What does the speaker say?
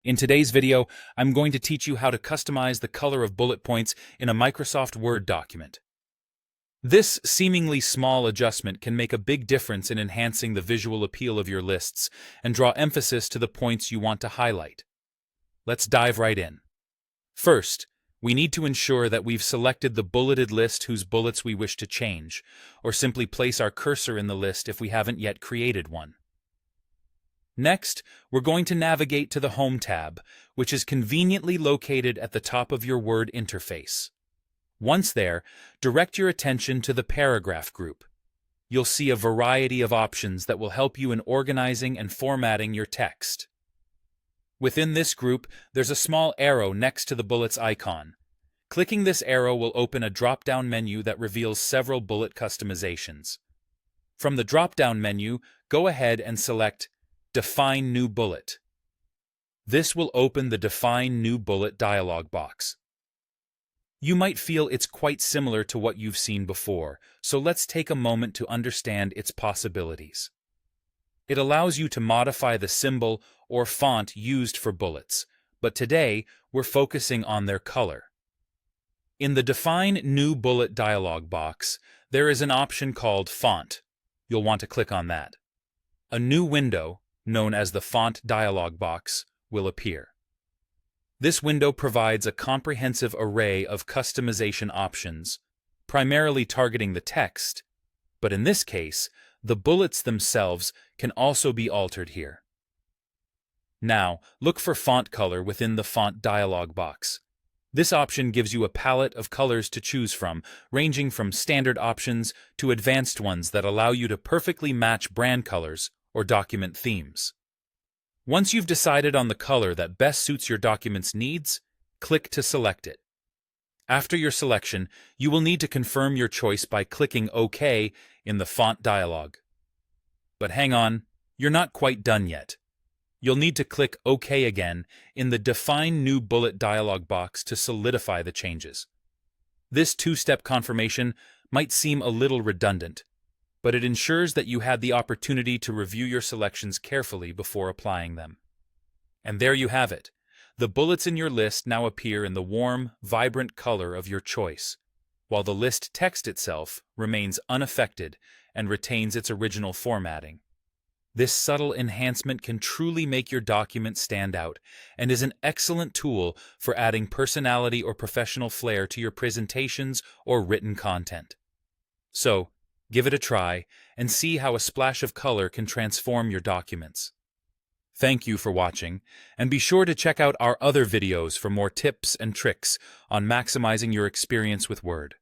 In today's video, I'm going to teach you how to customize the color of bullet points in a Microsoft Word document. This seemingly small adjustment can make a big difference in enhancing the visual appeal of your lists and draw emphasis to the points you want to highlight. Let's dive right in. First, we need to ensure that we've selected the bulleted list whose bullets we wish to change, or simply place our cursor in the list if we haven't yet created one. Next, we're going to navigate to the Home tab, which is conveniently located at the top of your Word interface. Once there, direct your attention to the Paragraph group. You'll see a variety of options that will help you in organizing and formatting your text. Within this group, there's a small arrow next to the bullets icon. Clicking this arrow will open a drop-down menu that reveals several bullet customizations. From the drop-down menu, go ahead and select Define New Bullet. This will open the Define New Bullet dialog box. You might feel it's quite similar to what you've seen before, so let's take a moment to understand its possibilities. It allows you to modify the symbol or font used for bullets, but today we're focusing on their color. In the Define New Bullet dialog box, there is an option called Font. You'll want to click on that. A new window, known as the Font dialog box, will appear. This window provides a comprehensive array of customization options, primarily targeting the text, but in this case, the bullets themselves can also be altered here. Now, look for font color within the Font dialog box. This option gives you a palette of colors to choose from, ranging from standard options to advanced ones that allow you to perfectly match brand colors or document themes. Once you've decided on the color that best suits your document's needs, click to select it. After your selection, you will need to confirm your choice by clicking OK in the Font dialog. But hang on, you're not quite done yet. You'll need to click OK again in the Define New Bullet dialog box to solidify the changes. This two-step confirmation might seem a little redundant, but it ensures that you had the opportunity to review your selections carefully before applying them. And there you have it. The bullets in your list now appear in the warm, vibrant color of your choice, while the list text itself remains unaffected and retains its original formatting. This subtle enhancement can truly make your document stand out and is an excellent tool for adding personality or professional flair to your presentations or written content. So, give it a try and see how a splash of color can transform your documents. Thank you for watching, and be sure to check out our other videos for more tips and tricks on maximizing your experience with Word.